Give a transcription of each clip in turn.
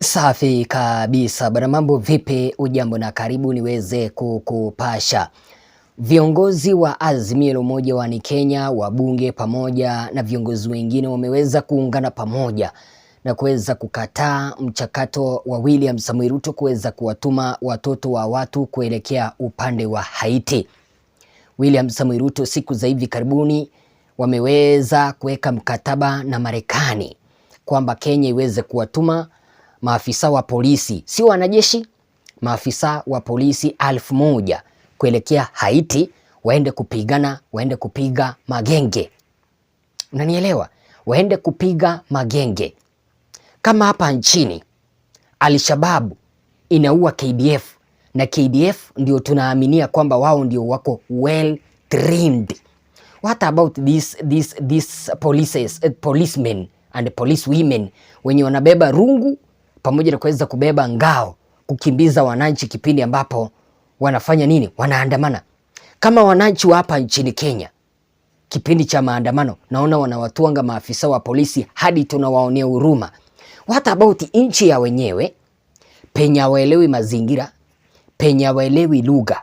Safi kabisa bwana, mambo vipi? Ujambo na karibu niweze kukupasha. Viongozi wa Azimio la Umoja wa Kenya, wabunge pamoja na viongozi wengine wameweza kuungana pamoja na kuweza kukataa mchakato wa William Samoei Ruto kuweza kuwatuma watoto wa watu kuelekea upande wa Haiti. William Samoei Ruto siku za hivi karibuni wameweza kuweka mkataba na Marekani kwamba Kenya iweze kuwatuma maafisa wa polisi, si wanajeshi, maafisa wa polisi 1000 kuelekea Haiti waende kupigana, waende kupiga magenge. Unanielewa? Waende kupiga magenge. Kama hapa nchini Al-Shabaab inaua KDF na KDF ndio tunaaminia kwamba wao ndio wako well trained. What about these policemen and police women wenye wanabeba rungu pamoja na kuweza kubeba ngao kukimbiza wananchi kipindi ambapo wanafanya nini? Wanaandamana. Kama wananchi wa hapa nchini Kenya kipindi cha maandamano naona wanawatuanga maafisa wa polisi hadi tunawaonea huruma. What about nchi ya wenyewe penye hawaelewi mazingira, penye hawaelewi lugha,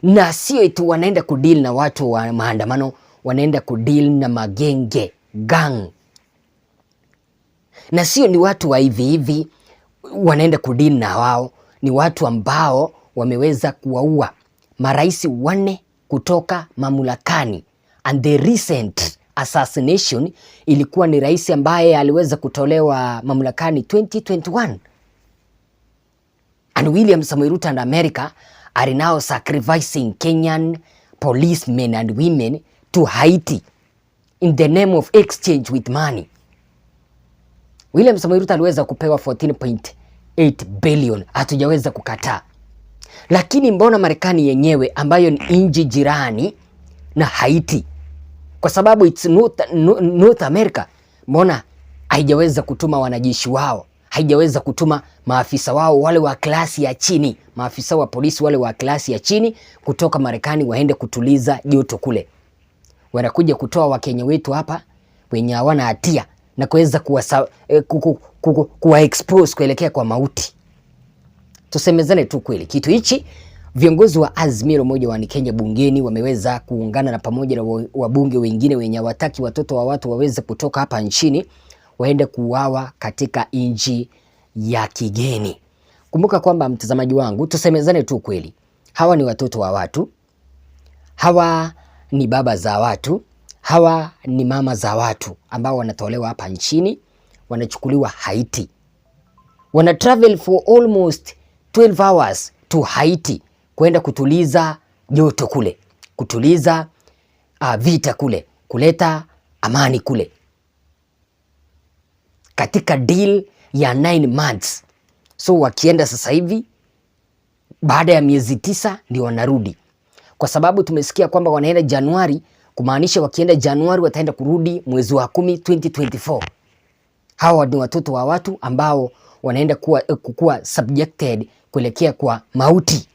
na sio eti wanaenda kudeal na watu wa maandamano, wanaenda kudeal na magenge, gang. Na sio ni watu wa hivi hivi wanaenda kudeal na wao, ni watu ambao wameweza kuwaua marais 4 kutoka mamlakani. And the recent assassination ilikuwa ni rais ambaye aliweza kutolewa mamlakani 2021. And William Samoei Ruto and America are now sacrificing Kenyan policemen and women to Haiti in the name of exchange with money. William Samoei Ruto aliweza kupewa 14.8 billion, hatujaweza kukataa. Lakini mbona Marekani yenyewe ambayo ni nchi jirani na Haiti, kwa sababu it's North America, mbona haijaweza kutuma wanajeshi wao, haijaweza kutuma maafisa wao wale wa klasi ya chini, maafisa wa polisi wale wa klasi ya chini kutoka Marekani waende kutuliza joto kule? Wanakuja kutoa Wakenya wetu hapa wenye hawana hatia na kuweza kuwa expose kuelekea kwa mauti. Tusemezane tu kweli, kitu hichi viongozi wa Azimio la Umoja wa Kenya bungeni wameweza kuungana na pamoja na wabunge wengine wenye hawataki watoto wa watu waweze kutoka hapa nchini waende kuuawa katika nchi ya kigeni. Kumbuka kwamba mtazamaji wangu, tusemezane tu kweli, hawa ni watoto wa watu, hawa ni baba za watu, hawa ni mama za watu ambao wanatolewa hapa nchini, wanachukuliwa Haiti. Wana travel for almost 12 hours to Haiti kwenda kutuliza joto kule, kutuliza vita kule, kuleta amani kule, katika deal ya 9 months. So wakienda sasa hivi baada ya miezi 9 ndio wanarudi, kwa sababu tumesikia kwamba wanaenda Januari, kumaanisha wakienda Januari wataenda kurudi mwezi wa 10 2024. Hawa ni watoto wa watu ambao wanaenda kuwa subjected kuelekea kwa mauti.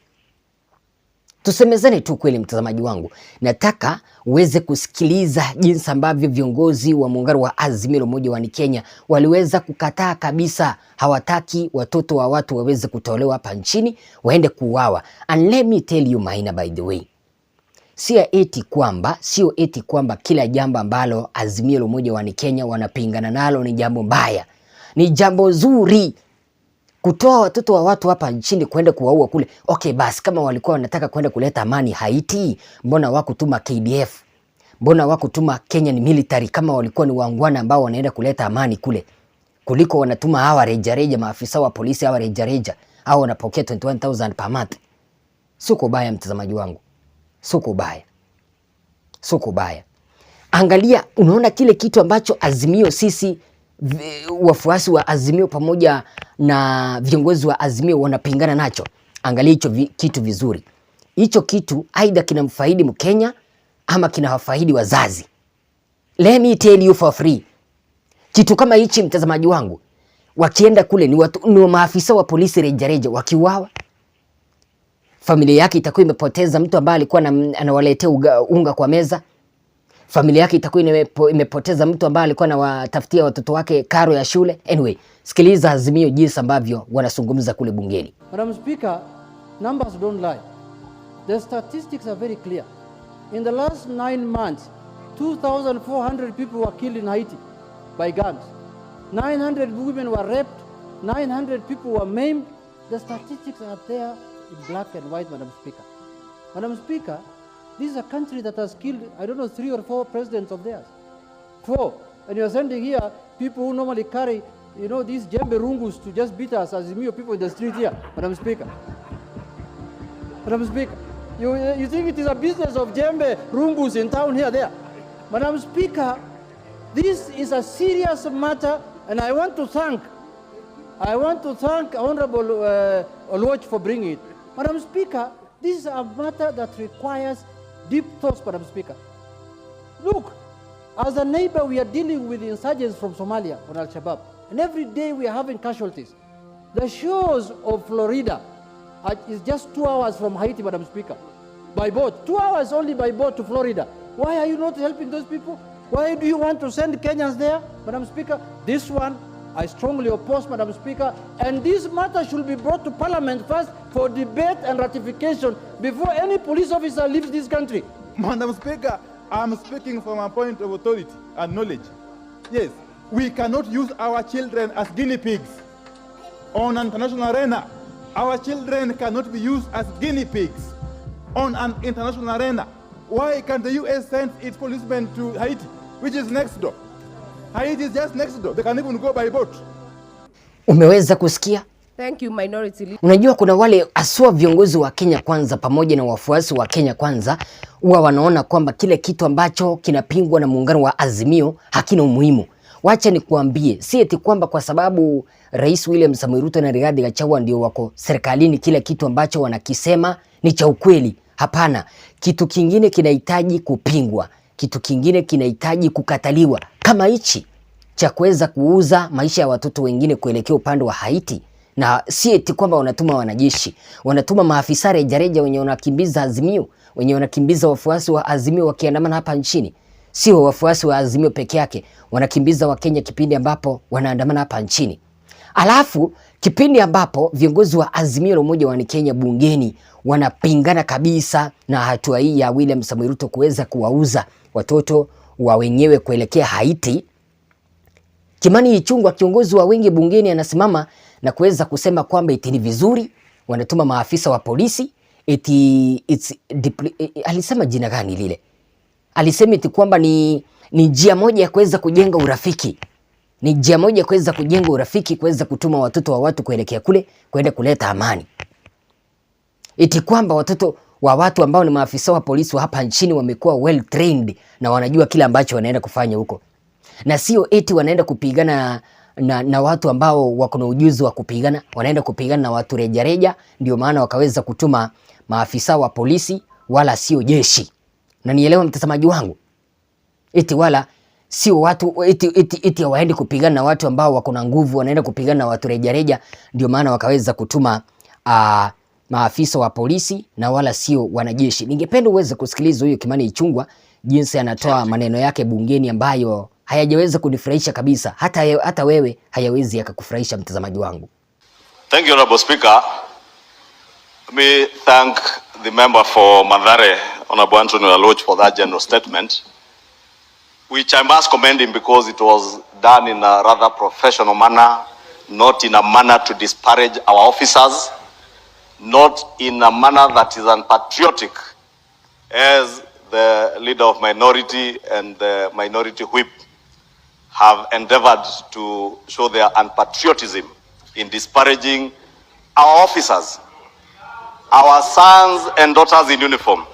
Tusemezane tu kweli mtazamaji wangu, nataka uweze kusikiliza jinsi ambavyo viongozi wa muungano wa Azimio la Umoja wa Kenya waliweza kukataa kabisa, hawataki watoto wa watu waweze kutolewa hapa nchini waende kuuawa. And let me tell you Maina, by the way, sio eti kwamba kila jambo ambalo Azimio la Umoja wa Kenya wanapingana nalo ni jambo mbaya. Ni jambo zuri kutoa watoto wa watu hapa nchini kwenda kuwaua kule. Okay, basi kama walikuwa wanataka kwenda kuleta amani Haiti, mbona wakutuma KDF? Mbona wakutuma Kenyan military kama walikuwa ni wangwana ambao wanaenda kuleta amani kule, kuliko wanatuma hawa rejareja, maafisa wa polisi hawa rejareja, hao wanapokea 21,000 per month. Siko baya mtazamaji wangu, siko baya. Angalia, unaona kile kitu ambacho Azimio, sisi wafuasi wa Azimio pamoja na viongozi wa Azimio wanapingana nacho. Angalia hicho kitu vizuri. Hicho kitu aidha kinamfaidi Mkenya ama kinawafaidi wazazi. Let me tell you for free, kitu kama hichi mtazamaji wangu, wakienda kule ni maafisa wa polisi rejareja, wakiuawa familia yake itakuwa imepoteza mtu ambaye alikuwa anawaletea unga kwa meza. Familia yake itakuwa imepoteza mtu ambaye alikuwa anawatafutia watoto wake karo ya shule. Anyway, Sikiliza Azimio jinsi ambavyo wanazungumza kule bungeni. Madam Speaker, numbers don't lie. The statistics are very clear. In the last 9 months, 2,400 people were killed in Haiti by guns. 900 women were raped. 900 people were maimed. The statistics are there in black and white, Madam Speaker. Madam Speaker, this is a country that has killed, I don't know, 3 or 4 presidents of theirs. 4. And you're sending here people who normally carry, these jembe rungus to just beat us as AZIMIO people in the street here, Madam Speaker. Madam Speaker, you think it is a business of jembe rungus in town here, there? Madam Speaker, this is a serious matter, and I want to thank Honorable Oluoch for bringing it. Madam Speaker, this is a matter that requires deep thoughts, Madam Speaker. Look, as a neighbor, we are dealing with insurgents from Somalia on Al-Shabaab, and every day we are having casualties. The shores of Florida is just 2 hours from Haiti, Madam Speaker, by boat. 2 hours only by boat to Florida. Why are you not helping those people? Why do you want to send Kenyans there, Madam Speaker? This one, I strongly oppose, Madam Speaker, and this matter should be brought to Parliament first for debate and ratification before any police officer leaves this country. Madam Speaker, I'm speaking from a point of authority and knowledge. Yes, we cannot use our children as guinea pigs on an international arena. Our children cannot be used as guinea pigs on an international arena. Why can't the US send its policemen to Haiti, which is next door? Haiti is just next door. They can even go by boat. Umeweza kusikia? Thank you, minority leader. Unajua kuna wale aswa viongozi wa Kenya Kwanza pamoja na wafuasi wa Kenya Kwanza huwa wanaona kwamba kile kitu ambacho kinapingwa na muungano wa Azimio hakina umuhimu. Wacha nikuambie, si eti kwamba kwa sababu Rais William Samoei Ruto na Rigathi Gachagua ndio wako serikalini kile kitu ambacho wanakisema ni cha ukweli. Hapana, kitu kingine kinahitaji kupingwa. Kitu kingine kinahitaji kukataliwa, kama hichi cha kuweza kuuza maisha ya watoto wengine kuelekea upande wa Haiti. Na si eti kwamba wanatuma wanajeshi, wanatuma maafisa rejareja wenye wanakimbiza Azimio, wenye wanakimbiza wafuasi wa Azimio wakiandamana hapa nchini. Sio wafuasi wa Azimio peke yake, wanakimbiza wa Kenya kipindi ambapo wanaandamana hapa nchini. Alafu kipindi ambapo viongozi wa Azimio la Umoja wa Kenya bungeni wanapingana kabisa na hatua hii ya William Samoei Ruto kuweza kuwauza watoto wa wenyewe kuelekea Haiti, Kimani Ichung'wah, kiongozi wa wengi bungeni, anasimama na kuweza kusema kwamba eti ni vizuri wanatuma maafisa wa polisi, alisema jina gani lile? Alisema eti kwamba ni njia moja ya kuweza kujenga urafiki. Ni njia moja ya kuweza kujenga urafiki, kuweza kutuma watoto wa watu kuelekea kule, kwenda kuleta amani. Eti kwamba watoto wa watu ambao ni maafisa wa polisi wa hapa nchini wamekuwa well trained na wanajua kile ambacho wanaenda kufanya huko. Na sio eti wanaenda kupigana na watu ambao wako na ujuzi wa kupigana, wanaenda kupigana na watu rejareja, ndio maana wakaweza kutuma maafisa wa polisi, wala sio jeshi. Na nielewa mtazamaji wangu. Eti wala sio watu eti waende kupigana na watu ambao wako na nguvu, wanaenda kupigana na watu rejareja, ndio maana wakaweza kutuma maafisa wa polisi na wala sio wanajeshi. Ningependa uweze kusikiliza huyo Kimani Ichung'wah jinsi anatoa maneno yake bungeni ambayo hayajaweza kunifurahisha kabisa. Hata wewe hayawezi yakakufurahisha mtazamaji wangu. Thank you, Honorable Speaker. Let me thank the member for Mathare, Honorable Anthony Oluoch, for that general statement, which I must commend him because it was done in a rather professional manner, not in a manner to disparage our officers, not in a manner that is unpatriotic, as the leader of minority and the minority whip have endeavored to show their unpatriotism in disparaging our officers, our sons and daughters in uniform.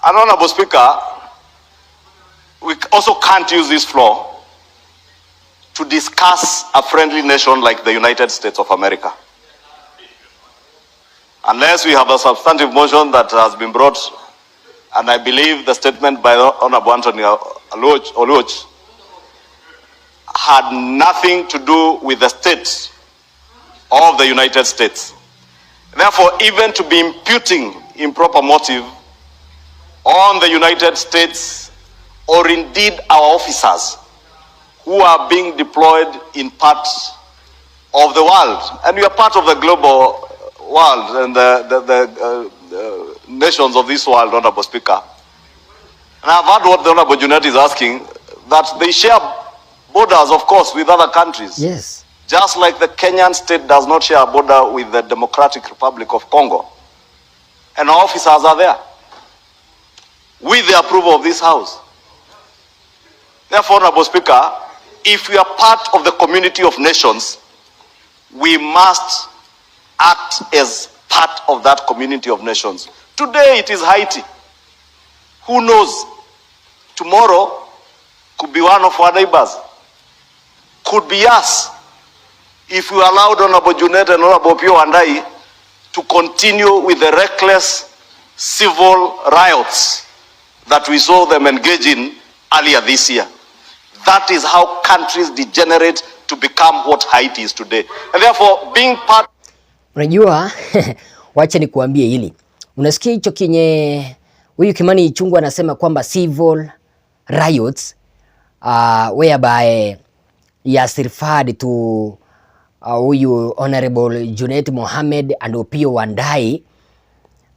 And Honorable Speaker, we also can't use this floor to discuss a friendly nation like the United States of America, unless we have a substantive motion that has been brought. And I believe the statement by Honorable Anthony Oluoch had nothing to do with the state of the United States. Therefore, even to be imputing improper motive on the United States or indeed our officers who are being deployed in parts of the world. And we are part of the global world and the nations of this world, Honorable Speaker. And I've heard what the Honorable Junet is asking, that they share borders, of course, with other countries. Yes. Just like the Kenyan state does not share a border with the Democratic Republic of Congo. And our officers are there, with the approval of this House. Therefore, Honorable Speaker, if we are part of the community of nations, we must act as part of that community of nations. Today it is Haiti. Who knows? Tomorrow could be one of our neighbors. Could be us. If we allowed Honorable Junet and Honorable Pio Andai to continue with the reckless civil riots that we saw them engage in earlier this year. That is how countries degenerate to become what Haiti is today. And therefore, being part... Unajua, wacha nikuambie hili. Unasikia hicho kinye huyu Kimani Ichung'wah anasema kwamba civil riots whereby he has referred to huyu Honorable Junet Mohamed and Opiyo Wandayi.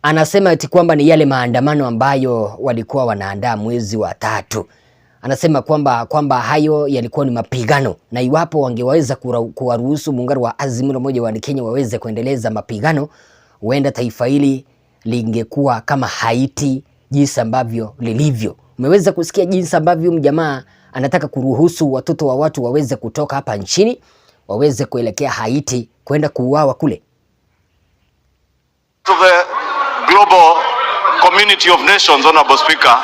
Anasema eti kwamba ni yale maandamano ambayo walikuwa wanaandaa mwezi wa 3. Anasema kwamba hayo yalikuwa ni mapigano, na iwapo wangeweza kuwaruhusu muungano wa AZIMIO na Umoja wa Kenya waweze kuendeleza mapigano, huenda taifa hili lingekuwa kama Haiti jinsi ambavyo lilivyo. Umeweza kusikia jinsi ambavyo mjamaa anataka kuruhusu watoto wa watu waweze kutoka hapa nchini waweze kuelekea Haiti kwenda kuuawa kule. To the global community of nations, Honorable Speaker,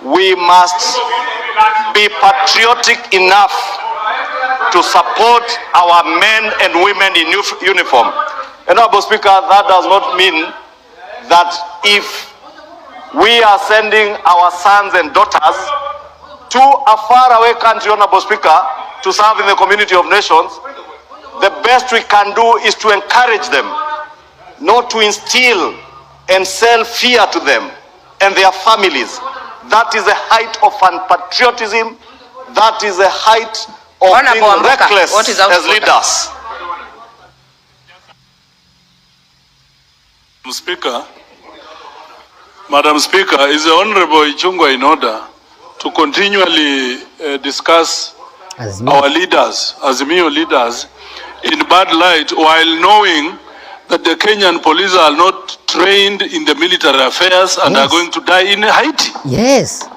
we must be patriotic enough to support our men and women in uniform. Honorable Speaker, that does not mean that if we are sending our sons and daughters to a faraway country, Honorable Speaker, to serve in the community of nations, the best we can do is to encourage them, not to instill and sell fear to them and their families. That is the height of unpatriotism. That is the height of being reckless as leaders. Madam Speaker, is the Honorable Ichung'wah in order to continually discuss our leaders, AZIMIO leaders, in bad light, while knowing that the Kenyan police are not trained in the military affairs and are going to die in Haiti? Yes.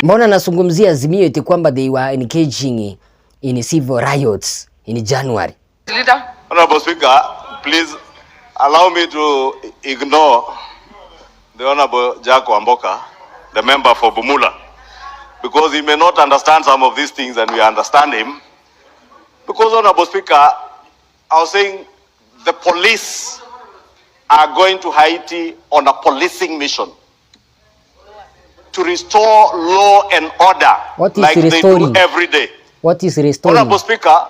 Mbona nasungumzia AZIMIO eti kwamba they were engaging in civil riots in January? Leader. Honorable Speaker, please allow me to ignore the Honorable Jack Wamboka, the member for Bumula, because he may not understand some of these things and we understand him. Because, Honorable Speaker, I was saying the police are going to Haiti on a policing mission to restore law and order. What is like restoring? They do every day. What is restoring? Honorable Speaker,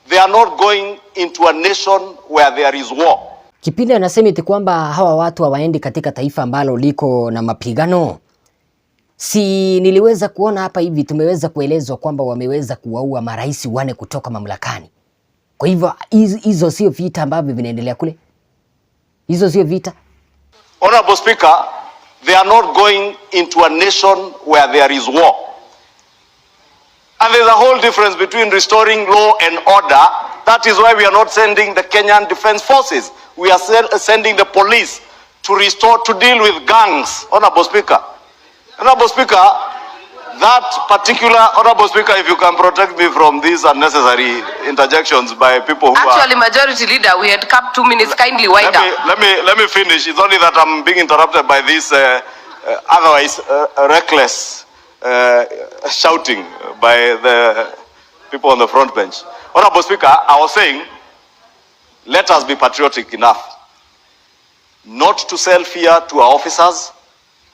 they are not going into a nation where there is war. Kipindi anasema eti kwamba hawa watu hawaendi katika taifa ambalo liko na mapigano. Si niliweza kuona hapa hivi, tumeweza kuelezwa kwamba wameweza kuwaua marais 4 kutoka mamlakani. Kwa hivyo hizo sio vita ambavyo vinaendelea kule. Hizo sio vita. Honorable Speaker, they are not going into a nation where there is war. And there's a whole difference between restoring law and order. That is why we are not sending the Kenyan Defense Forces. We are sending the police to restore, to deal with gangs, Honorable Speaker. Honorable Speaker, that particular, Honorable Speaker, if you can protect me from these unnecessary interjections by people who Actually, Majority Leader, we had capped 2 minutes. Kindly wind up. Let me finish. It's only that I'm being interrupted by this otherwise reckless shouting by the people on the front bench. Honorable Speaker, I was saying, let us be patriotic enough not to sell fear to our officers,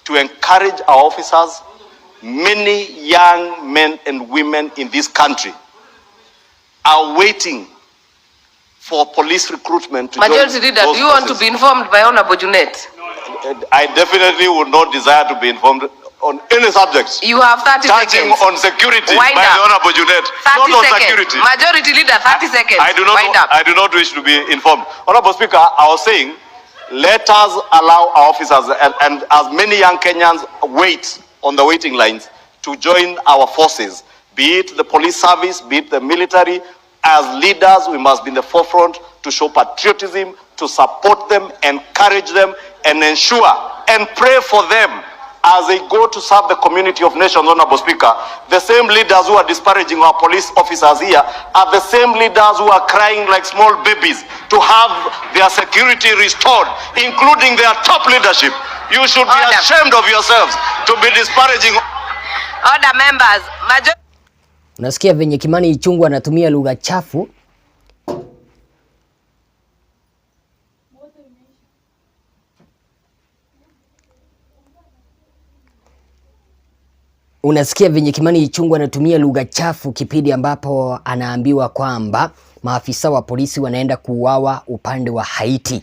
to encourage our officers. Many young men and women in this country are waiting for police recruitment to Majority Leader, do you want to be informed by Honorable Junet? I definitely would not desire to be informed on any subject. You have 30 Charging seconds. on security Wind by up. the Honorable Junet. 30 Not on seconds. security. Majority leader, 30 seconds. Wind up. I do not wish to be informed. Honorable Speaker, I was saying, let us allow our officers and as many young Kenyans wait on the waiting lines to join our forces, be it the police service, be it the military. As leaders, we must be in the forefront to show patriotism, to support them, encourage them, and ensure and pray for them as they go to serve the community of nations. Honorable Speaker, the same leaders who are disparaging our police officers here are the same leaders who are crying like small babies to have their security restored, including their top leadership. You should be ashamed of yourselves to be disparaging. Order members. Unasikia venye Kimani Ichung'wah anatumia lugha chafu. Unasikia venye Kimani Ichung'wah anatumia lugha chafu kipindi ambapo anaambiwa kwamba maafisa wa polisi wanaenda kuuawa upande wa Haiti.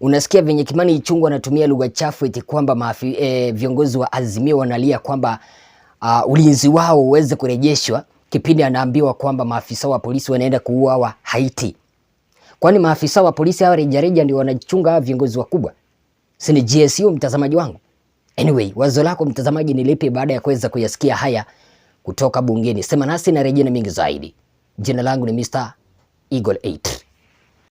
Unasikia venye Kimani Ichung'wah anatumia lugha chafu eti kwamba viongozi wa Azimio wanalia kwamba ulinzi wao uweze kurejeshwa kipindi anaambiwa kwamba maafisa wa polisi wanaenda kuuawa Haiti. Kwani maafisa wa polisi hawa rejareja ndio wanachunga viongozi wakubwa? Si ni GSU, mtazamaji wangu? Anyway, wazo lako mtazamaji ni lipi baada ya kuweza kuyasikia haya kutoka bungeni? Sema nasi na rejea na mingi zaidi. Jina langu ni Mr. Eagle 8.